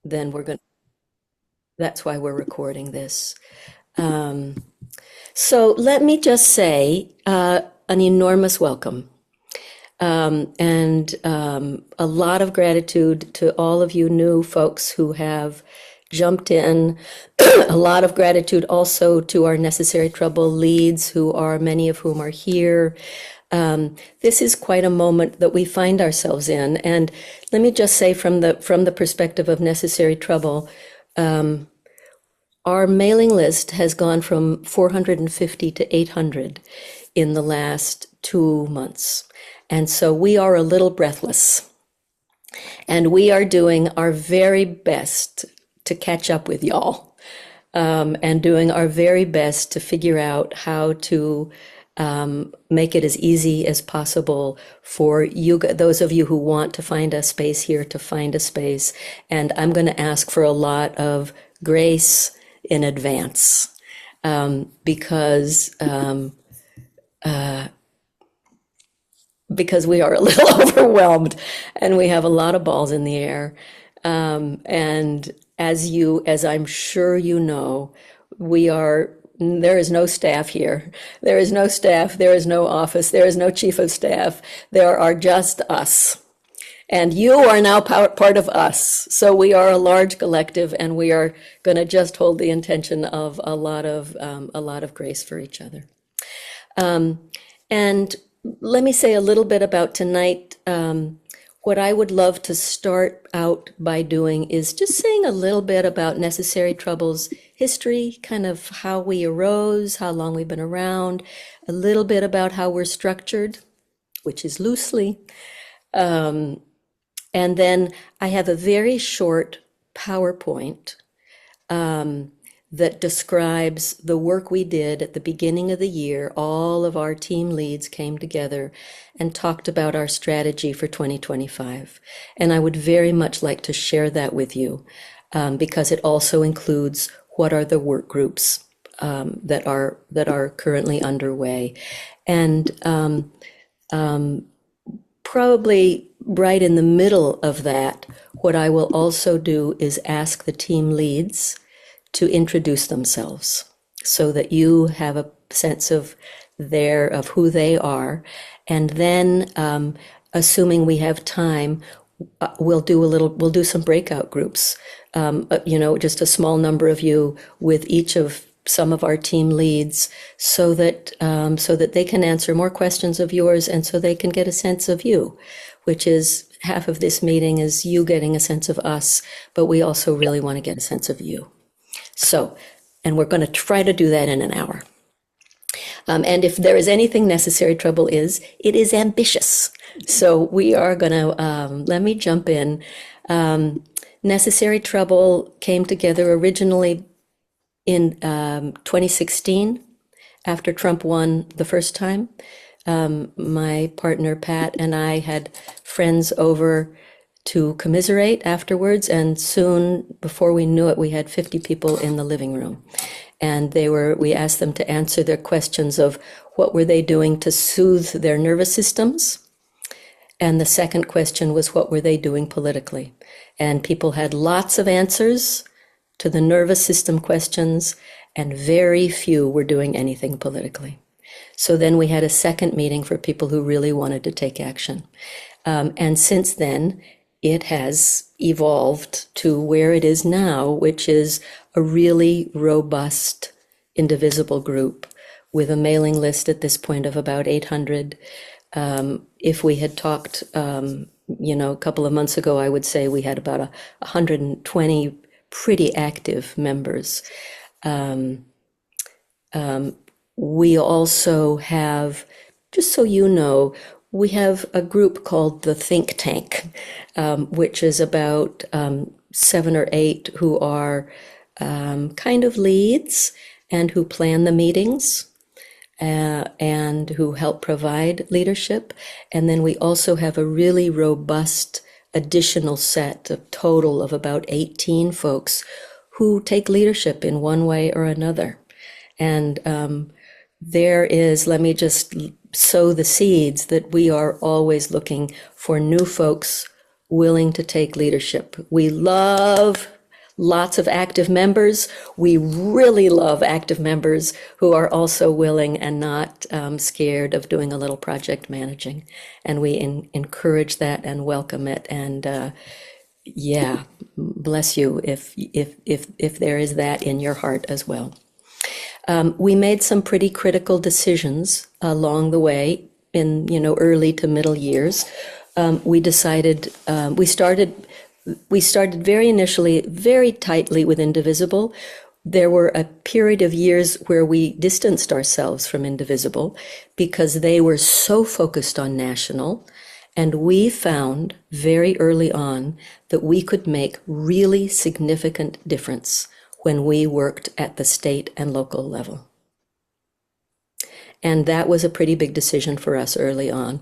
then that's why we're recording this. Um, so let me just say an enormous welcome and a lot of gratitude to all of you new folks who have jumped in. A lot of gratitude also to our Necessary Trouble leads, who are many of whom are here. This is quite a moment that we find ourselves in, and let me just say from the perspective of Necessary Trouble, our mailing list has gone from 450 to 800 in the last 2 months. And so we are a little breathless. And we are doing our very best to catch up with y'all, and doing our very best to figure out how to make it as easy as possible for you, those of you who want to find a space here, to find a space. And I'm going to ask for a lot of grace in advance, because we are a little overwhelmed and we have a lot of balls in the air. And as I'm sure you know, there is no staff here. There is no staff, there is no office, there is no chief of staff. There are just us. And you are now part of us. So we are a large collective, and we are going to just hold the intention of a lot of grace for each other. And let me say a little bit about tonight. What I would love to start out by doing is just saying a little bit about Necessary Trouble's history, kind of how we arose, how long we've been around, a little bit about how we're structured, which is loosely. And then I have a very short PowerPoint that describes the work we did at the beginning of the year. All of our team leads came together and talked about our strategy for 2025. And I would very much like to share that with you, because it also includes what are the work groups that are currently underway. And probably right in the middle of that, what I will also do is ask the team leads to introduce themselves so that you have a sense of who they are. And then, assuming we have time, we'll do some breakout groups. Just a small number of you with each of some of our team leads, so that they can answer more questions of yours, and so they can get a sense of you, which is half of this meeting is you getting a sense of us, but we also really want to get a sense of you. So, and we're going to try to do that in an hour. And if there is anything Necessary Trouble is, it is ambitious. So we are going to, let me jump in. Necessary Trouble came together originally in 2016, after Trump won the first time. My partner Pat and I had friends over to commiserate afterwards, and soon, before we knew it, we had 50 people in the living room. And we asked them to answer their questions of what were they doing to soothe their nervous systems. And the second question was, what were they doing politically? And people had lots of answers to the nervous system questions, and very few were doing anything politically. So then we had a second meeting for people who really wanted to take action. And since then, it has evolved to where it is now, which is a really robust, indivisible group with a mailing list at this point of about 800. If we had talked, a couple of months ago, I would say we had about 120 pretty active members. We also have, just so you know, we have a group called the Think Tank, which is about 7 or 8 who are kind of leads and who plan the meetings and who help provide leadership. And then we also have a really robust additional set, a total of about 18 folks who take leadership in one way or another. And let me just sow the seeds that we are always looking for new folks willing to take leadership. We love lots of active members. We really love active members who are also willing and not scared of doing a little project managing. And we encourage that and welcome it. And yeah, bless you if there is that in your heart as well. We made some pretty critical decisions along the way in, early to middle years. We decided, we started very initially, very tightly with Indivisible. There were a period of years where we distanced ourselves from Indivisible because they were so focused on national. And we found very early on that we could make really significant difference when we worked at the state and local level. And that was a pretty big decision for us early on.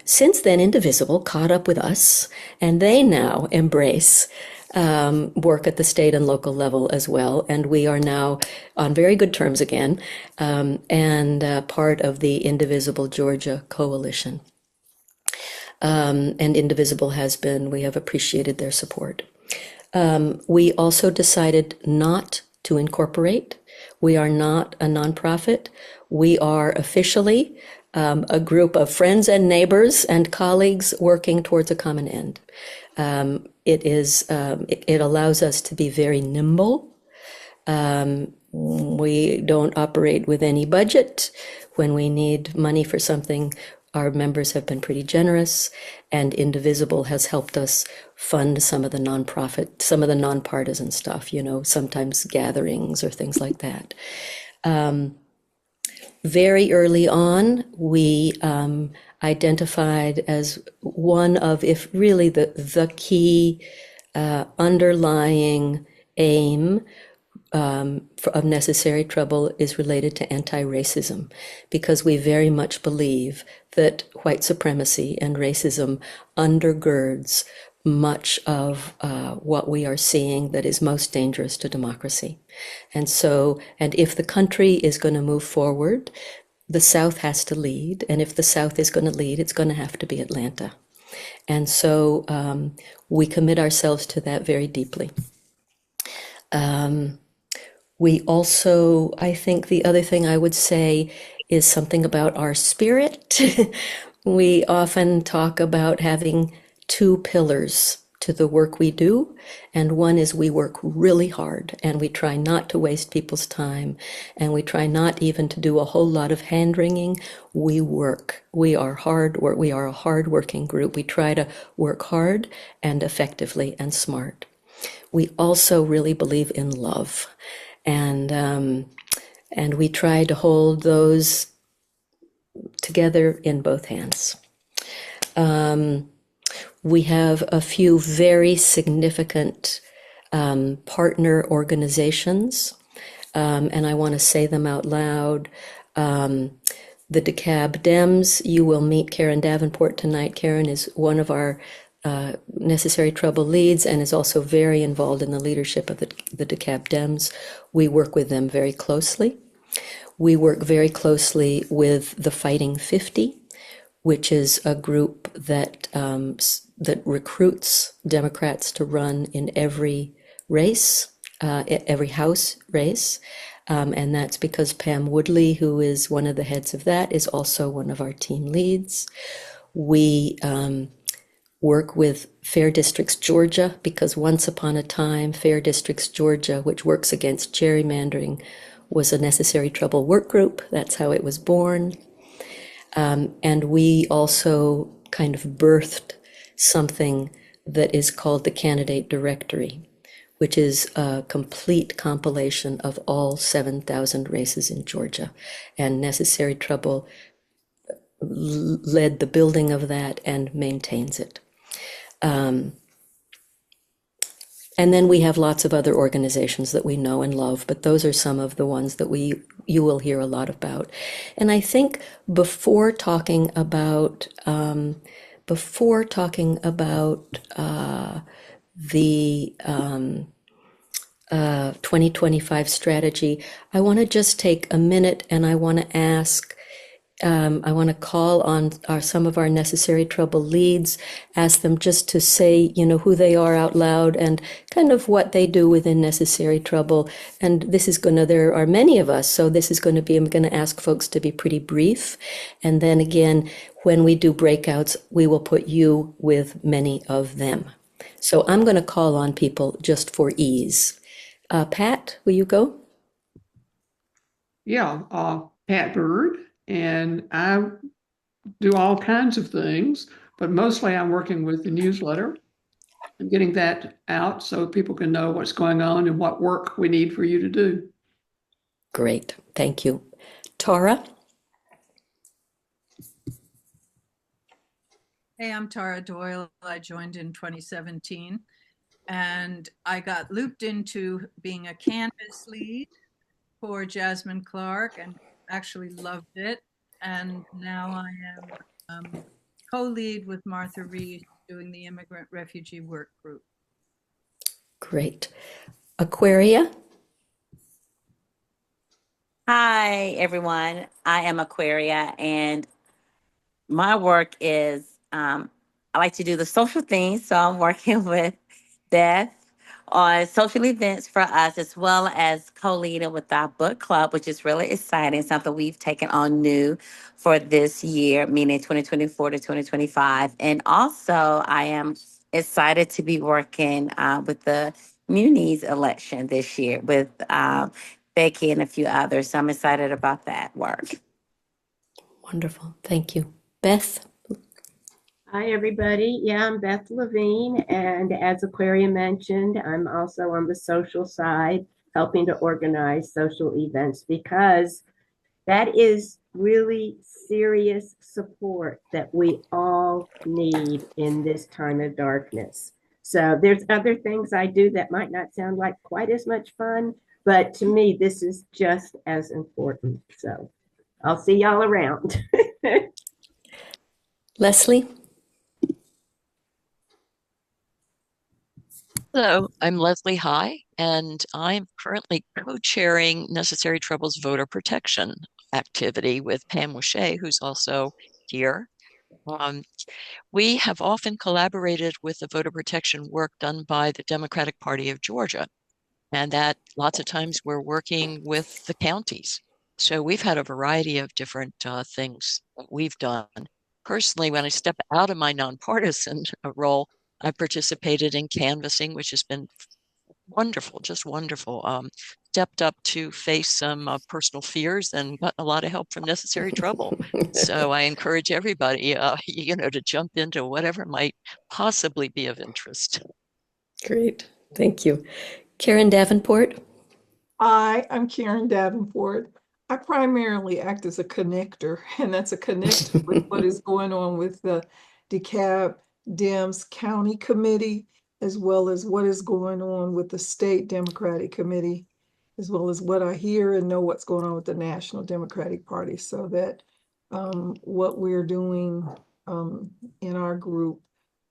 Since then, Indivisible caught up with us, and they now embrace work at the state and local level as well. And we are now on very good terms again, and part of the Indivisible Georgia Coalition. And Indivisible has been, we have appreciated their support. We also decided not to incorporate. We are not a nonprofit. We are officially a group of friends and neighbors and colleagues working towards a common end. It allows us to be very nimble. We don't operate with any budget. When we need money for something, our members have been pretty generous, and Indivisible has helped us fund some of the nonprofit, some of the nonpartisan stuff, sometimes gatherings or things like that. Very early on, we identified as one of, if really the key underlying aim of Necessary Trouble is related to anti-racism, because we very much believe that white supremacy and racism undergirds much of what we are seeing that is most dangerous to democracy. And if the country is going to move forward, the South has to lead. And if the South is going to lead, it's going to have to be Atlanta. And so we commit ourselves to that very deeply. We also, I think the other thing I would say is something about our spirit. We often talk about having two pillars to the work we do, and one is we work really hard, and we try not to waste people's time, and we try not even to do a whole lot of hand-wringing. We work. We are a hard-working group. We try to work hard and effectively and smart. We also really believe in love, and we try to hold those together in both hands. We have a few very significant partner organizations, and I want to say them out loud. The DeKalb Dems, you will meet Karen Davenport tonight. Karen is one of our Necessary Trouble leads and is also very involved in the leadership of the DeKalb Dems. We work with them very closely. We work very closely with the Fighting 50, which is a group that recruits Democrats to run in every race, every House race. And that's because Pam Woodley, who is one of the heads of that, is also one of our team leads. We work with Fair Districts Georgia, because once upon a time, Fair Districts Georgia, which works against gerrymandering, was a Necessary Trouble work group. That's how it was born. And we also kind of birthed something that is called the Candidate Directory, which is a complete compilation of all 7,000 races in Georgia. And Necessary Trouble led the building of that and maintains it. And then we have lots of other organizations that we know and love, but those are some of the ones that you will hear a lot about. And I think before talking about the 2025 strategy, I want to just take a minute and I want to ask I want to call on some of our necessary trouble leads, ask them just to say, who they are out loud and kind of what they do within necessary trouble. And there are many of us, so this is going to be, I'm going to ask folks to be pretty brief. And then again, when we do breakouts, we will put you with many of them. So I'm going to call on people just for ease. Pat, will you go? Yeah, Pat Bird, and I do all kinds of things, but mostly I'm working with the newsletter and getting that out so people can know what's going on and what work we need for you to do. Great, thank you. Tara? Hey, I'm Tara Doyle. I joined in 2017 and I got looped into being a Canvas lead for Jasmine Clark and actually loved it. And now I am co-lead with Martha Reese doing the Immigrant Refugee Work Group. Great. Aquaria? Hi, everyone. I am Aquaria, and my work is I like to do the social things. So I'm working with Beth on social events for us, as well as co-leading with our book club, which is really exciting, something we've taken on new for this year, meaning 2024 to 2025. And also, I am excited to be working with the Munis election this year with Becky and a few others. So I'm excited about that work. Wonderful. Thank you. Beth? Hi, everybody. Yeah, I'm Beth Levine, and as Aquaria mentioned, I'm also on the social side, helping to organize social events because that is really serious support that we all need in this time of darkness. So there's other things I do that might not sound like quite as much fun, but to me, this is just as important. So I'll see y'all around. Leslie? Hello, I'm Leslie High, and I'm currently co-chairing Necessary Trouble's voter protection activity with Pam Mouche, who's also here. Um, we have often collaborated with the voter protection work done by the Democratic Party of Georgia, and that lots of times we're working with the counties. So we've had a variety of different things that we've done. Personally, when I step out of my nonpartisan role, I participated in canvassing, which has been wonderful, just wonderful. Stepped up to face some personal fears and got a lot of help from Necessary Trouble. So I encourage everybody, to jump into whatever might possibly be of interest. Great. Thank you. Karen Davenport? Hi, I'm Karen Davenport. I primarily act as a connector, and that's a connector with what is going on with the DeKalb Dems County Committee, as well as what is going on with the State Democratic Committee, as well as what I hear and know what's going on with the National Democratic Party, so that what we're doing in our group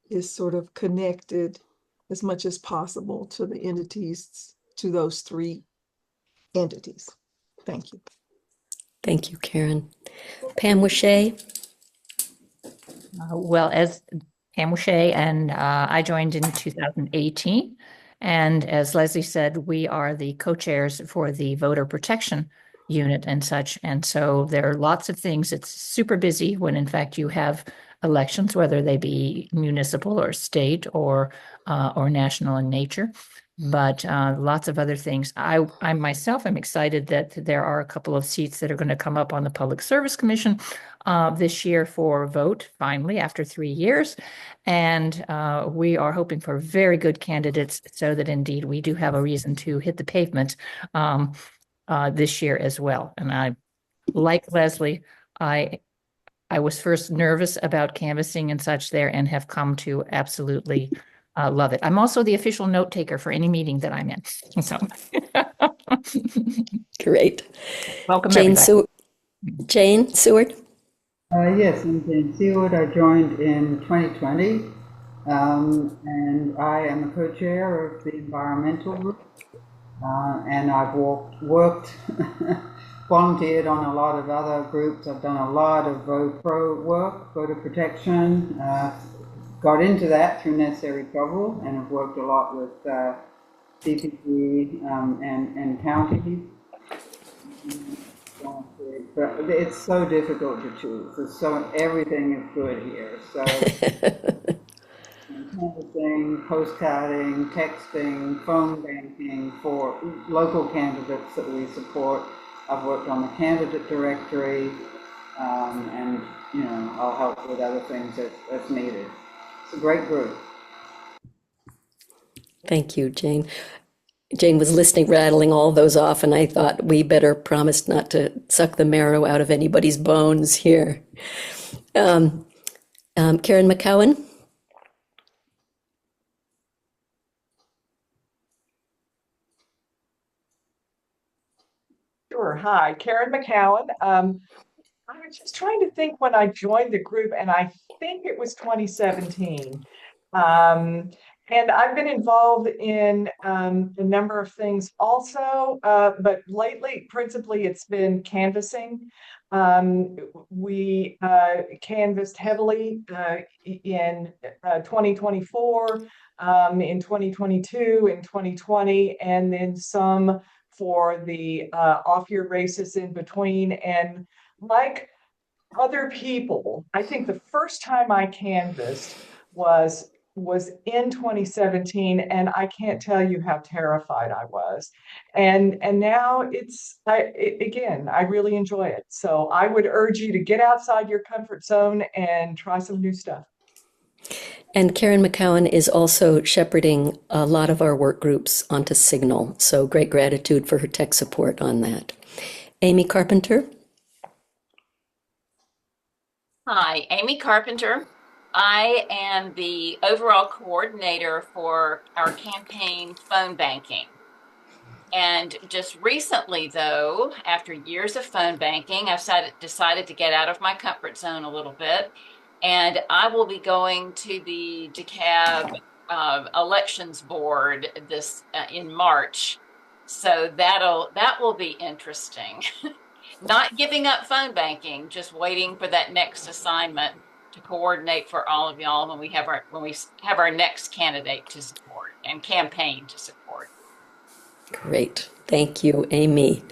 is sort of connected as much as possible to the entities, to those three entities. Thank you. Thank you, Karen. Pam Wishay? Well, as Pam Mouche, and I joined in 2018. And as Leslie said, we are the co-chairs for the voter protection unit and such. And so there are lots of things. It's super busy when, in fact, you have elections, whether they be municipal or state or national in nature. But lots of other things. I myself am excited that there are a couple of seats that are going to come up on the Public Service Commission this year for a vote, finally, after 3 years. And we are hoping for very good candidates so that indeed we do have a reason to hit the pavement this year as well. And I, like Leslie, I was first nervous about canvassing and such there and have come to absolutely love it. I'm also the official note taker for any meeting that I'm in. So Great. welcome, Jane everybody. Seward? Jane Seward? Yes, I'm Jane Seward. I joined in 2020, and I am a co-chair of the environmental group. And I've worked volunteered on a lot of other groups. I've done a lot of pro work, voter protection. Got into that through Necessary Trouble, and have worked a lot with CPG and counties. But it's so difficult to choose. Everything is good here. So canvassing, postcarding, texting, phone banking for local candidates that we support. I've worked on the candidate directory, and I'll help with other things as needed. It's a great group. Thank you, Jane. Jane was listening, rattling all those off, and I thought we better promise not to suck the marrow out of anybody's bones here. Karen McCowan? Sure. Hi, Karen McCowan. I was just trying to think when I joined the group, and I think it was 2017. And I've been involved in a number of things also, but lately, principally, it's been canvassing. We canvassed heavily in 2024, in 2022, in 2020, and then some for the off-year races in between. And like other people, I think the first time I canvassed was in 2017, and I can't tell you how terrified I was. And now again, I really enjoy it. So I would urge you to get outside your comfort zone and try some new stuff. And Karen McCowan is also shepherding a lot of our work groups onto Signal. So great gratitude for her tech support on that. Amy Carpenter? Hi, Amy Carpenter. I am the overall coordinator for our campaign phone banking. And just recently, though, after years of phone banking, I've decided to get out of my comfort zone a little bit. And I will be going to the DeKalb elections board in March. So that will be interesting. Not giving up phone banking, just waiting for that next assignment to coordinate for all of y'all when we have our next candidate to support and campaign to support. Great. Thank you, Amy.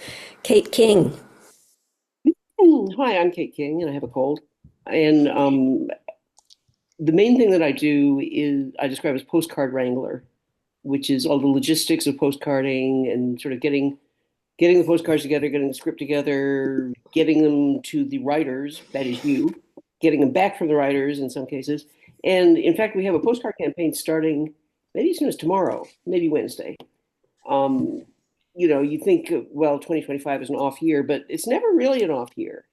Kate King. Hi, I'm Kate King, and I have a cold. And the main thing that I do is I describe as postcard wrangler, which is all the logistics of postcarding and sort of getting the postcards together, getting the script together, getting them to the writers, that is you, getting them back from the writers in some cases. And in fact, we have a postcard campaign starting maybe as soon as tomorrow, maybe Wednesday. You think, well, 2025 is an off year, but it's never really an off year.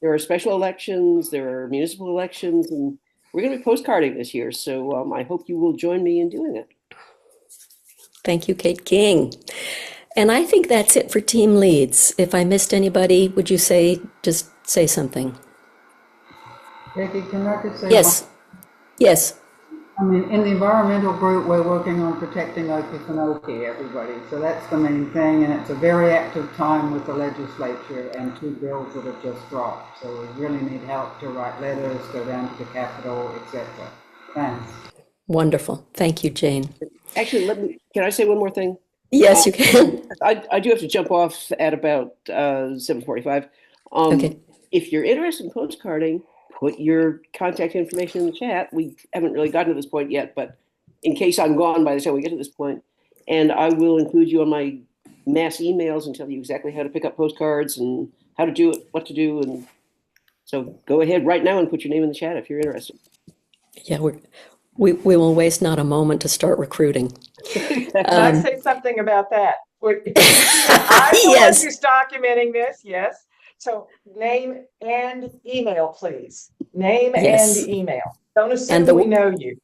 There are special elections, there are municipal elections, and we're going to be postcarding this year. So I hope you will join me in doing it. Thank you, Kate King. And I think that's it for team leads. If I missed anybody, would you just say something? Becky, can I just say Yes. Yes. I mean, in the environmental group, we're working on protecting Okefenokee, everybody. So that's the main thing, and it's a very active time with the legislature and 2 bills that have just dropped. So we really need help to write letters, go down to the Capitol, etc. Thanks. Wonderful. Thank you, Jane. Actually, can I say one more thing? Yes, you can. I do have to jump off at about 7:45. Okay. If you're interested in postcarding, put your contact information in the chat. We haven't really gotten to this point yet, but in case I'm gone by the time we get to this point, and I will include you on my mass emails and tell you exactly how to pick up postcards and how to do it, what to do. And so go ahead right now and put your name in the chat if you're interested. Yeah, we will waste not a moment to start recruiting. Can I say something about that? I'm the one who's documenting this, yes. So name and email, please. Name and email. Don't assume we know you.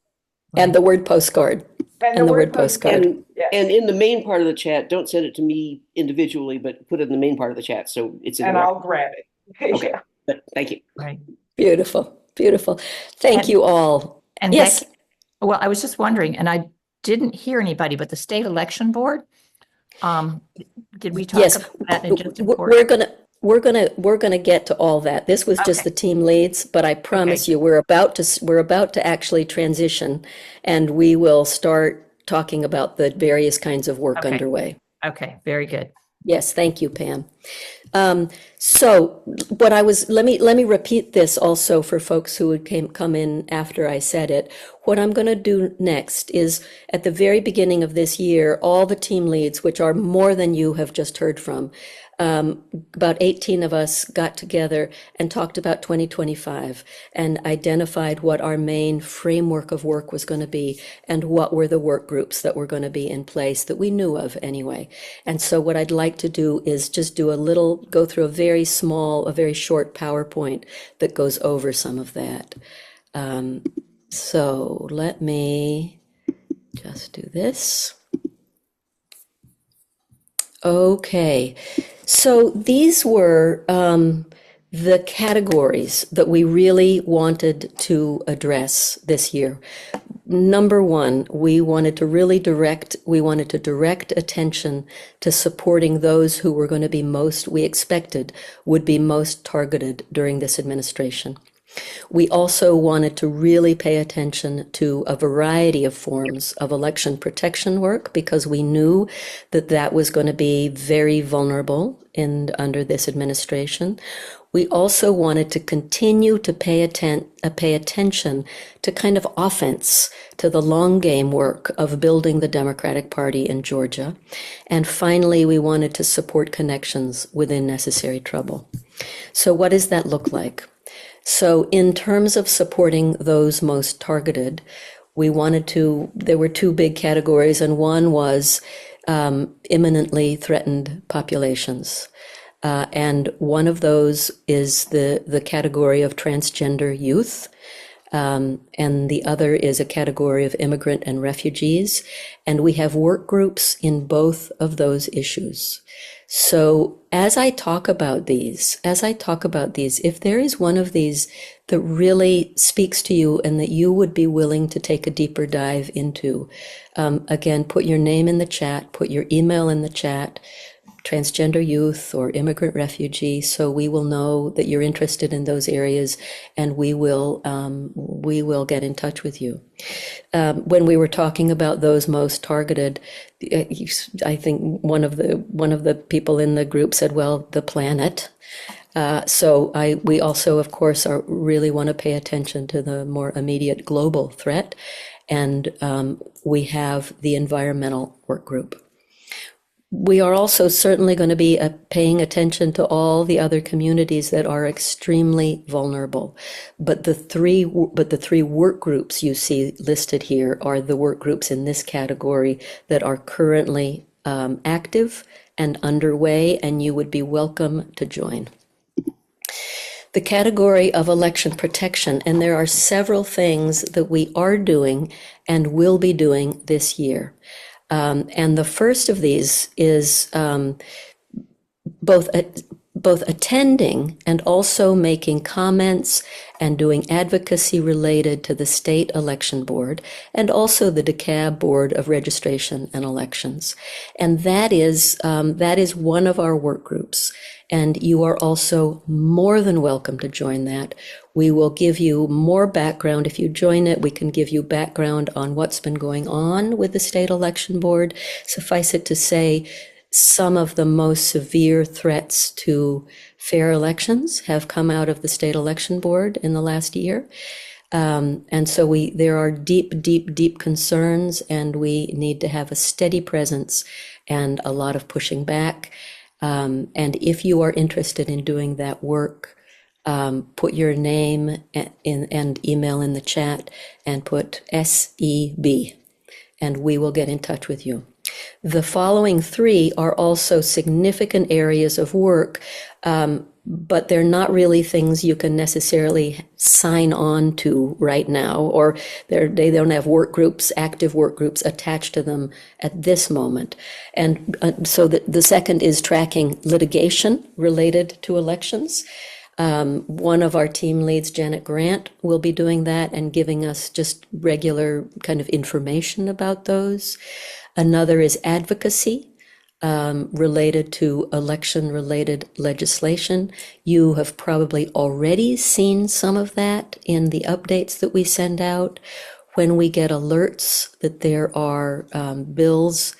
And the word postcard. And the word postcard. And in the main part of the chat, don't send it to me individually, but put it in the main part of the chat so it's in. And I'll grab it. Okay. But thank you. Right. Beautiful. Beautiful. Thank you all. And yes. Well, I was just wondering, and I didn't hear anybody, but the state election board, did we talk about that? We're gonna get to all that. This was just Okay. the team leads, but I promise you, we're about to actually transition, and we will start talking about the various kinds of work Okay. underway. Okay, very good. Yes, thank you, Pam. So what let me repeat this also for folks who would come in after I said it. What I'm going to do next is at the very beginning of this year, all the team leads, which are more than you have just heard from, about 18 of us got together and talked about 2025 and identified what our main framework of work was going to be and what were the work groups that were going to be in place that we knew of anyway. And so what I'd like to do is just go through a very short PowerPoint that goes over some of that. So let me just do this. Okay, so these were the categories that we really wanted to address this year. Number one, we wanted to direct attention to supporting those who were going to be we expected would be most targeted during this administration. We also wanted to really pay attention to a variety of forms of election protection work because we knew that that was going to be very vulnerable under this administration. We also wanted to continue to pay attention to kind of offense, to the long game work of building the Democratic Party in Georgia. And finally, we wanted to support connections within Necessary Trouble. So what does that look like? So in terms of supporting those most targeted, there were two big categories, and one was imminently threatened populations. And one of those is the category of transgender youth. And the other is a category of immigrant and refugees. And we have work groups in both of those issues. So as I talk about these, if there is one of these that really speaks to you and that you would be willing to take a deeper dive into, again, put your name in the chat, put your email in the chat, transgender youth or immigrant refugee, so we will know that you're interested in those areas, and we will get in touch with you. When we were talking about those most targeted, I think one of the people in the group said, "Well, the planet." We also, of course, really want to pay attention to the more immediate global threat, and we have the environmental work group. We are also certainly going to be paying attention to all the other communities that are extremely vulnerable. But the three work groups you see listed here are the work groups in this category that are currently active and underway, and you would be welcome to join. The category of election protection, and there are several things that we are doing and will be doing this year. And the first of these is both attending and also making comments and doing advocacy related to the state election board and also the DeKalb Board of Registration and Elections. And that is one of our work groups. And you are also more than welcome to join that. We will give you more background. If you join it, we can give you background on what's been going on with the state election board. Suffice it to say, some of the most severe threats to fair elections have come out of the state election board in the last year. And so there are deep concerns, and we need to have a steady presence and a lot of pushing back. And if you are interested in doing that work, put your name and email in the chat and put SEB, and we will get in touch with you. The following three are also significant areas of work, but they're not really things you can necessarily sign on to right now, or they don't have active work groups attached to them at this moment. And so the second is tracking litigation related to elections. One of our team leads, Janet Grant, will be doing that and giving us just regular kind of information about those. Another is advocacy. related to election-related legislation. You have probably already seen some of that in the updates that we send out. When we get alerts that there are bills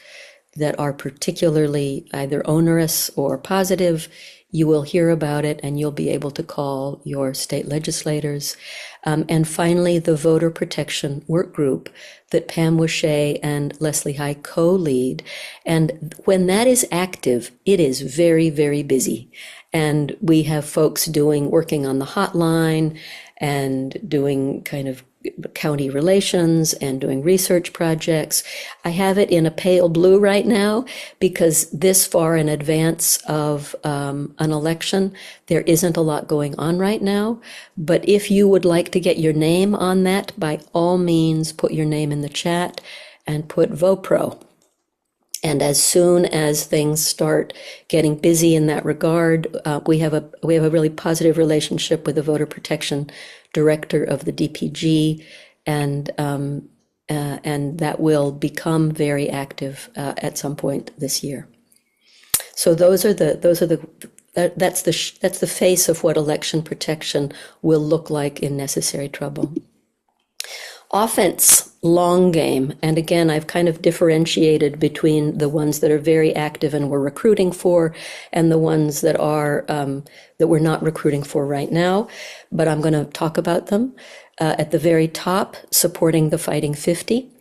that are particularly either onerous or positive, you will hear about it and you'll be able to call your state legislators. And finally, the voter protection work group that Pam Wishay and Leslie High co-lead. And when that is active, it is very, very busy. And we have folks working on the hotline and doing kind of county relations and doing research projects. I have it in a pale blue right now because this far in advance of an election, there isn't a lot going on right now. But if you would like to get your name on that, by all means, put your name in the chat and put VoPro. And as soon as things start getting busy in that regard, we have a really positive relationship with the voter protection director of the DPG, and that will become very active at some point this year. So that's the face of what election protection will look like in necessary trouble. Offense, long game. And again, I've kind of differentiated between the ones that are very active and we're recruiting for and the ones that are that we're not recruiting for right now. But I'm going to talk about them. At the very top, supporting the Fighting 50.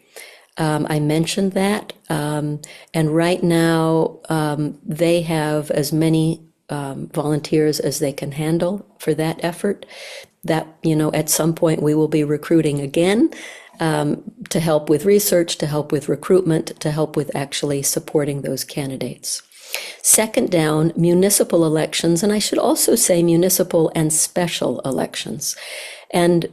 I mentioned that. And right now, they have as many volunteers as they can handle for that effort. That, at some point we will be recruiting again to help with research, to help with recruitment, to help with actually supporting those candidates. Second down, municipal elections, and I should also say municipal and special elections. And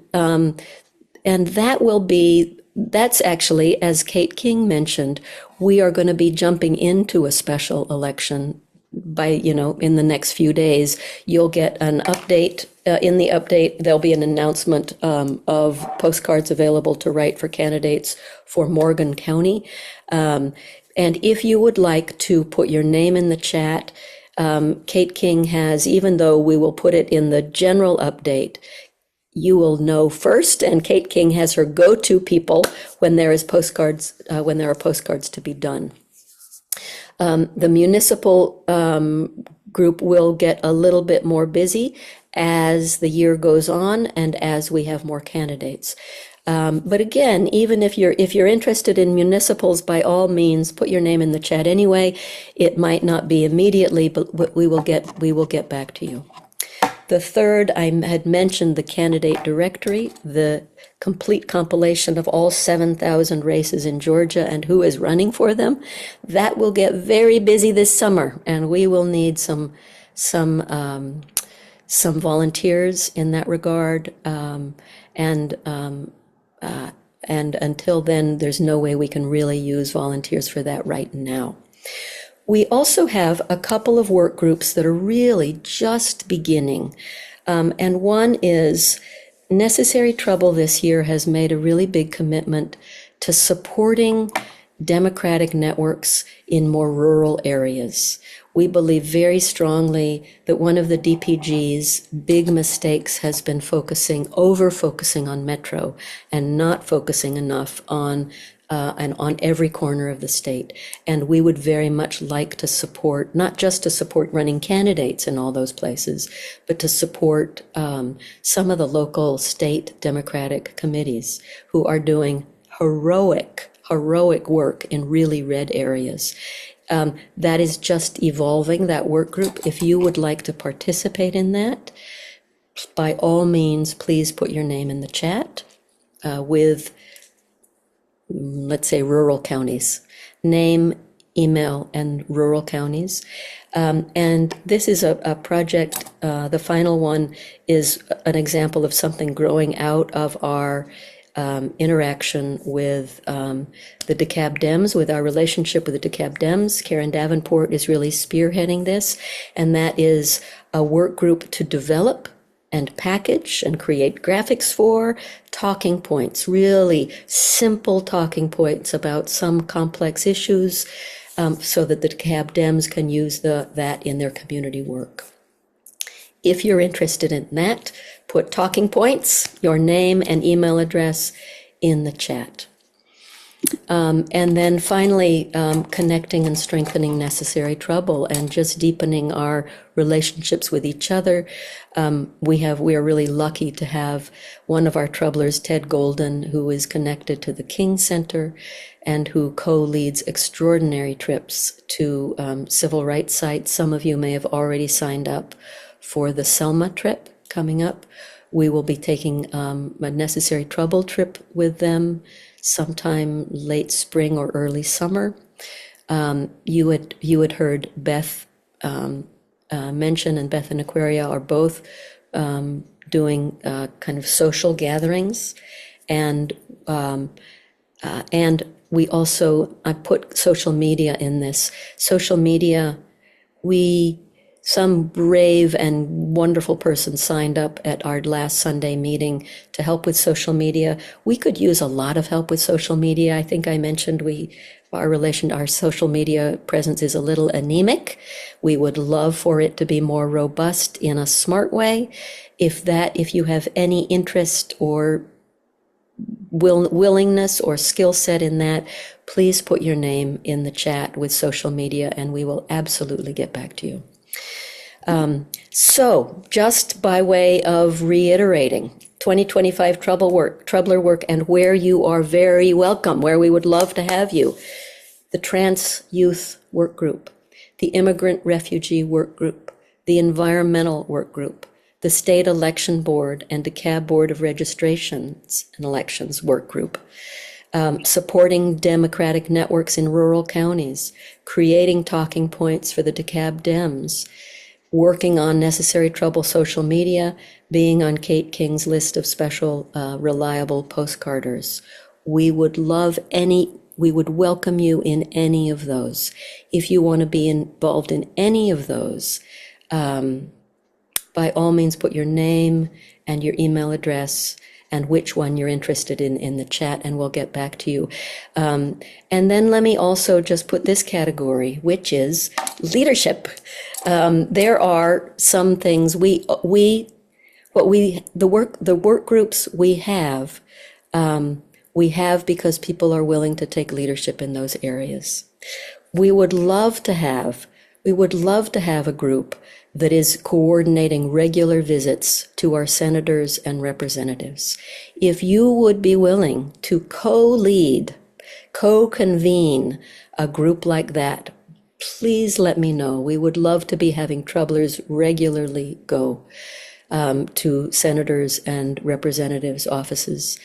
that's actually, as Kate King mentioned, we are going to be jumping into a special election by, in the next few days. You'll get an update. In the update, there'll be an announcement of postcards available to write for candidates for Morgan County. And if you would like to put your name in the chat, Kate King has, even though we will put it in the general update, you will know first, and Kate King has her go-to people when there are postcards to be done. The municipal group will get a little bit more busy as the year goes on and as we have more candidates. But again, even if you're interested in municipals, by all means, put your name in the chat anyway. It might not be immediately, but we will get back to you. The third, I had mentioned the candidate directory, the complete compilation of all 7,000 races in Georgia and who is running for them. That will get very busy this summer, and we will need some volunteers in that regard. And until then, there's no way we can really use volunteers for that right now. We also have a couple of work groups that are really just beginning. And one is Necessary Trouble this year has made a really big commitment to supporting democratic networks in more rural areas. We believe very strongly that one of the DPG's big mistakes has been over-focusing on Metro and not focusing enough on every corner of the state. And we would very much like to support, not just to support running candidates in all those places, but to support some of the local state Democratic committees who are doing heroic work in really red areas. That is just evolving, that work group. If you would like to participate in that, by all means, please put your name in the chat with, let's say, rural counties. Name, email, and rural counties. And this is a project, the final one is an example of something growing out of our interaction with the DeKalb Dems, with our relationship with the DeKalb Dems. Karen Davenport is really spearheading this, and that is a work group to develop and package and create graphics for talking points, really simple talking points about some complex issues so that the DeKalb Dems can use that in their community work. If you're interested in that, put talking points, your name and email address in the chat. And then finally, connecting and strengthening necessary trouble and just deepening our relationships with each other. We are really lucky to have one of our troublers, Ted Golden, who is connected to the King Center and who co-leads extraordinary trips to civil rights sites. Some of you may have already signed up for the Selma trip coming up. We will be taking a necessary trouble trip with them sometime late spring or early summer. You had heard Beth mention, and Beth and Aquaria are both doing kind of social gatherings, and we also, I put social media in this. Social media, some brave and wonderful person signed up at our last Sunday meeting to help with social media. We could use a lot of help with social media. I think I mentioned our social media presence is a little anemic. We would love for it to be more robust in a smart way. If you have any interest or willingness or skill set in that, please put your name in the chat with social media and we will absolutely get back to you. So just by way of reiterating, 2025 troubler work, and where you are very welcome, where we would love to have you. The Trans Youth Work Group, the Immigrant Refugee Work Group, the Environmental Work Group, the State Election Board and DeKalb Board of Registrations and Elections Work Group, supporting democratic networks in rural counties, creating talking points for the DeKalb Dems, working on necessary trouble social media, being on Kate King's list of special reliable postcarders. We would welcome you in any of those. If you want to be involved in any of those, by all means put your name and your email address and which one you're interested in the chat, and we'll get back to you. And then let me also just put this category, which is leadership. There are some things the work groups we have because people are willing to take leadership in those areas. We would love to have a group that is coordinating regular visits to our senators and representatives. If you would be willing to co-lead, co-convene a group like that, please let me know. We would love to be having troublers regularly go to senators and representatives' offices.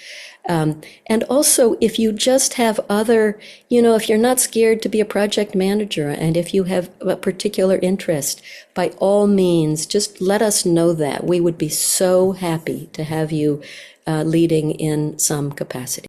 And also, if you just have if you're not scared to be a project manager, and if you have a particular interest, by all means, just let us know that. We would be so happy to have you leading in some capacity.